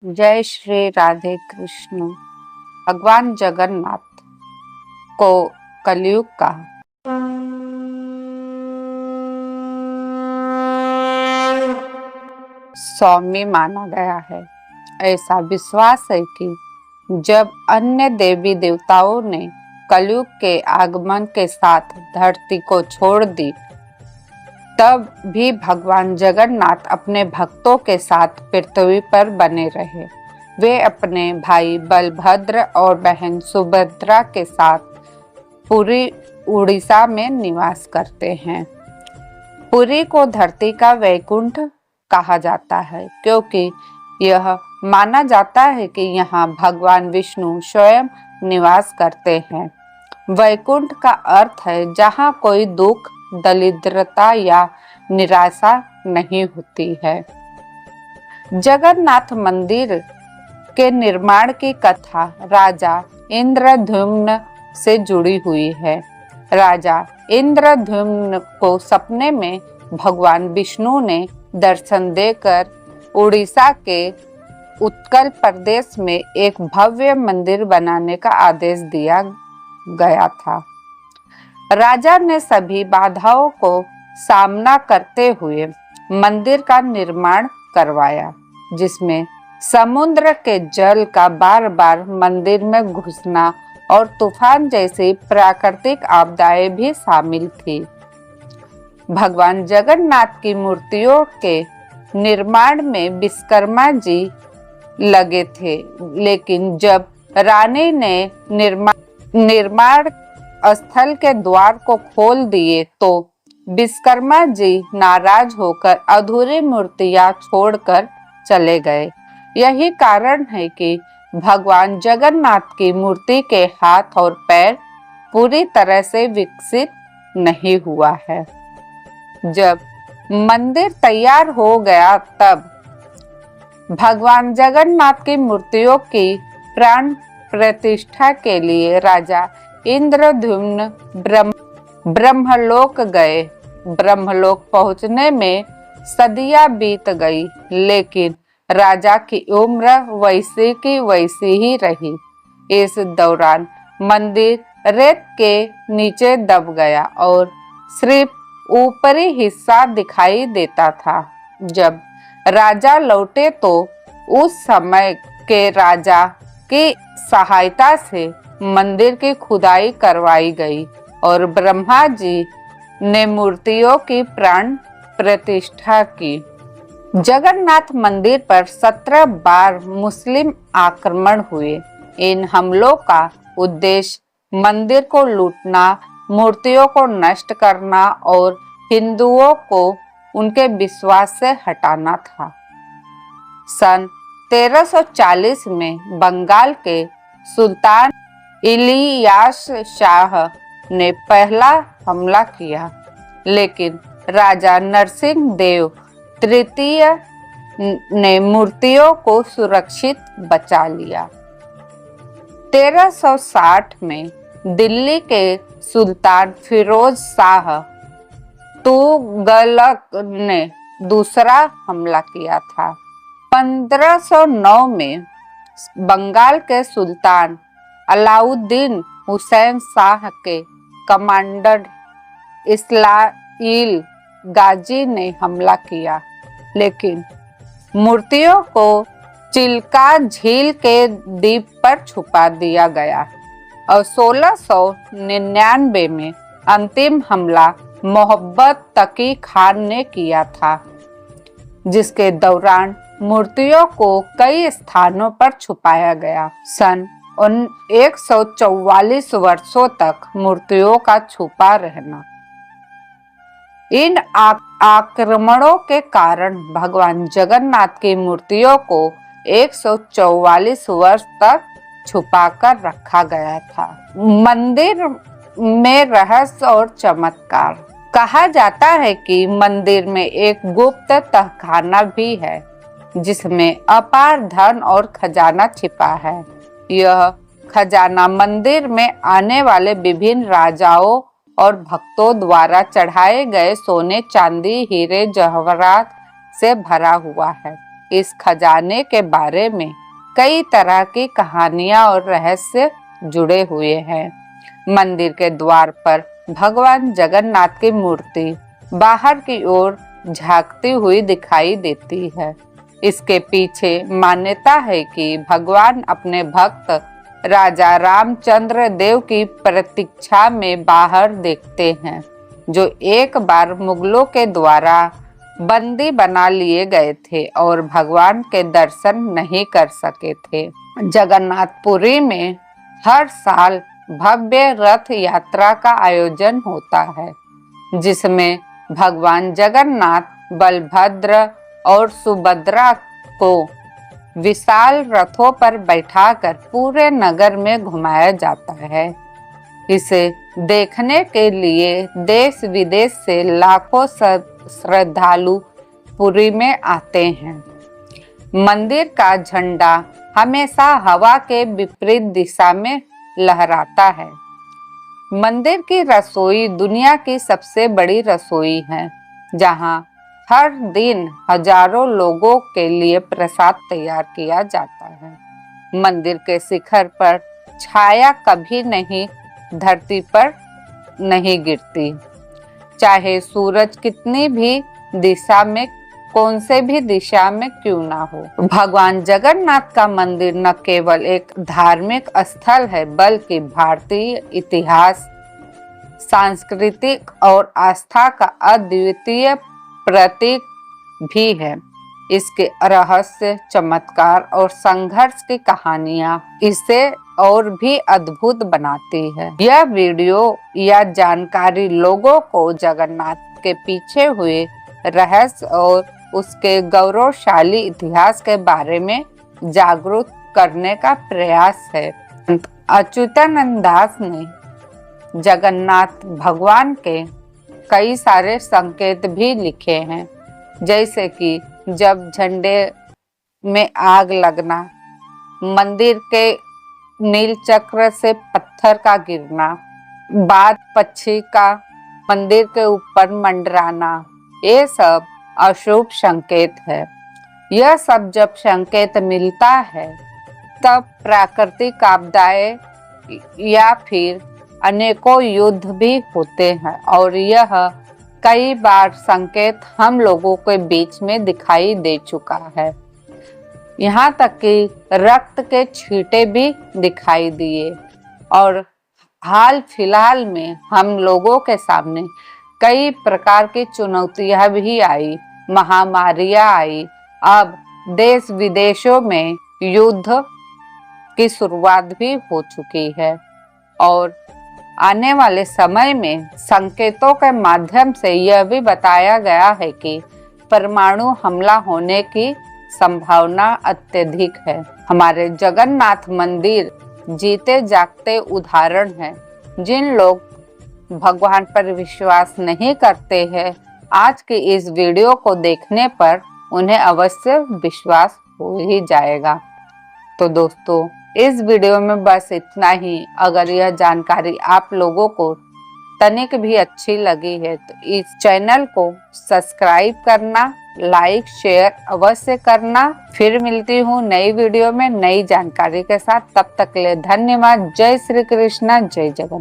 जय श्री राधे कृष्ण। भगवान जगन्नाथ को कलयुग का स्वामी माना गया है। ऐसा विश्वास है कि जब अन्य देवी देवताओं ने कलयुग के आगमन के साथ धरती को छोड़ दी, तब भी भगवान जगन्नाथ अपने भक्तों के साथ पृथ्वी पर बने रहे। वे अपने भाई बलभद्र और बहन सुभद्रा के साथ पुरी उड़ीसा में निवास करते हैं। पुरी को धरती का वैकुंठ कहा जाता है, क्योंकि यह माना जाता है कि यहाँ भगवान विष्णु स्वयं निवास करते हैं। वैकुंठ का अर्थ है जहाँ कोई दुख, दरिद्रता या निराशा नहीं होती है। जगन्नाथ मंदिर के निर्माण की कथा राजा इंद्रद्युम्न से जुड़ी हुई है। राजा इंद्रद्युम्न को सपने में भगवान विष्णु ने दर्शन देकर उड़ीसा के उत्कल प्रदेश में एक भव्य मंदिर बनाने का आदेश दिया गया था। राजा ने सभी बाधाओं को सामना करते हुए मंदिर का निर्माण करवाया, जिसमें समुद्र के जल का बार बार मंदिर में घुसना और तूफान जैसी प्राकृतिक आपदाएं भी शामिल थी। भगवान जगन्नाथ की मूर्तियों के निर्माण में विश्वकर्मा जी लगे थे, लेकिन जब रानी ने निर्माण स्थल के द्वार को खोल दिए तो विश्वकर्मा जी नाराज होकर अधूरी मूर्तियां छोड़कर चले गए। यही कारण है कि भगवान जगन्नाथ की मूर्ति के हाथ और पैर पूरी तरह से विकसित नहीं हुआ है। जब मंदिर तैयार हो गया, तब भगवान जगन्नाथ की मूर्तियों की प्राण प्रतिष्ठा के लिए राजा इंद्रद्युम्न ब्रह्मलोक गए। ब्रह्मलोक पहुंचने में सदियां बीत गई, लेकिन राजा की उम्र वैसी की वैसी ही रही। इस दौरान मंदिर रेत के नीचे दब गया और सिर्फ ऊपरी हिस्सा दिखाई देता था। जब राजा लौटे तो उस समय के राजा की सहायता से मंदिर की खुदाई करवाई गई और ब्रह्मा जी ने मूर्तियों की प्राण प्रतिष्ठा की। जगन्नाथ मंदिर पर 17 बार मुस्लिम आक्रमण हुए। इन हमलों का उद्देश्य मंदिर को लूटना, मूर्तियों को नष्ट करना और हिंदुओं को उनके विश्वास से हटाना था। सन 1340 में बंगाल के सुल्तान इलियास शाह ने पहला हमला किया, लेकिन राजा नरसिंह देव तृतीय ने मूर्तियों को सुरक्षित बचा लिया। 1360 में दिल्ली के सुल्तान फिरोज शाह तुगलक ने दूसरा हमला किया था। 1509 में बंगाल के सुल्तान अलाउद्दीन हुसैन शाह के कमांडर इस्माइल गाजी ने हमला किया, लेकिन मूर्तियों को चिल्का झील के द्वीप पर छुपा दिया गया और 1699 में अंतिम हमला मोहब्बत तकी खान ने किया था, जिसके दौरान मूर्तियों को कई स्थानों पर छुपाया गया। सन 144 वर्षों तक मूर्तियों का छुपा रहना। इन आक्रमणों के कारण भगवान जगन्नाथ की मूर्तियों को 144 वर्ष तक छुपाकर रखा गया था। मंदिर में रहस्य और चमत्कार। कहा जाता है कि मंदिर में एक गुप्त तहखाना भी है, जिसमें अपार धन और खजाना छिपा है। यह खजाना मंदिर में आने वाले विभिन्न राजाओं और भक्तों द्वारा चढ़ाए गए सोने, चांदी, हीरे, जवाहरात से भरा हुआ है। इस खजाने के बारे में कई तरह की कहानियां और रहस्य जुड़े हुए हैं। मंदिर के द्वार पर भगवान जगन्नाथ की मूर्ति बाहर की ओर झांकती हुई दिखाई देती है। इसके पीछे मान्यता है कि भगवान अपने भक्त राजा रामचंद्र देव की प्रतीक्षा में बाहर देखते हैं, जो एक बार मुगलों के द्वारा बंदी बना लिए गए थे और भगवान के दर्शन नहीं कर सके थे। जगन्नाथपुरी में हर साल भव्य रथ यात्रा का आयोजन होता है, जिसमें भगवान जगन्नाथ, बलभद्र और सुभद्रा को विशाल रथों पर बैठाकर पूरे नगर में घुमाया जाता है। इसे देखने के लिए देश विदेश से लाखों श्रद्धालु पुरी में आते हैं। मंदिर का झंडा हमेशा हवा के विपरीत दिशा में लहराता है। मंदिर की रसोई दुनिया की सबसे बड़ी रसोई है, जहां हर दिन हजारों लोगों के लिए प्रसाद तैयार किया जाता है। मंदिर के शिखर पर छाया कभी नहीं धरती पर नहीं गिरती, चाहे सूरज कितनी भी दिशा में कौन से भी दिशा में क्यों ना हो। भगवान जगन्नाथ का मंदिर न केवल एक धार्मिक स्थल है, बल्कि भारतीय इतिहास, सांस्कृतिक और आस्था का अद्वितीय प्रतीक भी है। इसके रहस्य, चमत्कार और संघर्ष की कहानियां इसे और भी अद्भुत बनाती है। यह वीडियो या जानकारी लोगों को जगन्नाथ के पीछे हुए रहस्य और उसके गौरवशाली इतिहास के बारे में जागरूक करने का प्रयास है। अच्युतानंद दास ने जगन्नाथ भगवान के कई सारे संकेत भी लिखे हैं, जैसे कि जब झंडे में आग लगना, मंदिर के नील चक्र से पत्थर का गिरना, बाज पक्षी का मंदिर के ऊपर मंडराना, ये सब अशुभ संकेत है। यह सब जब संकेत मिलता है तब प्राकृतिक आपदाएं या फिर अनेकों युद्ध भी होते हैं, और यह कई बार संकेत हम लोगों के बीच में दिखाई दे चुका है। यहाँ तक कि रक्त के छींटे भी दिखाई दिए, और हाल फिलहाल में हम लोगों के सामने कई प्रकार की चुनौतियां भी आई, महामारियां आई। अब देश विदेशों में युद्ध की शुरुआत भी हो चुकी है, और आने वाले समय में संकेतों के माध्यम से यह भी बताया गया है कि परमाणु हमला होने की संभावना अत्यधिक है। हमारे जगन्नाथ मंदिर जीते जागते उदाहरण है। जिन लोग भगवान पर विश्वास नहीं करते हैं, आज की इस वीडियो को देखने पर उन्हें अवश्य विश्वास हो ही जाएगा। तो दोस्तों, इस वीडियो में बस इतना ही। अगर यह जानकारी आप लोगों को तनिक भी अच्छी लगी है तो इस चैनल को सब्सक्राइब करना, लाइक शेयर अवश्य करना। फिर मिलती हूँ नई वीडियो में नई जानकारी के साथ। तब तक के लिए धन्यवाद। जय श्री कृष्ण, जय जगन्नाथ।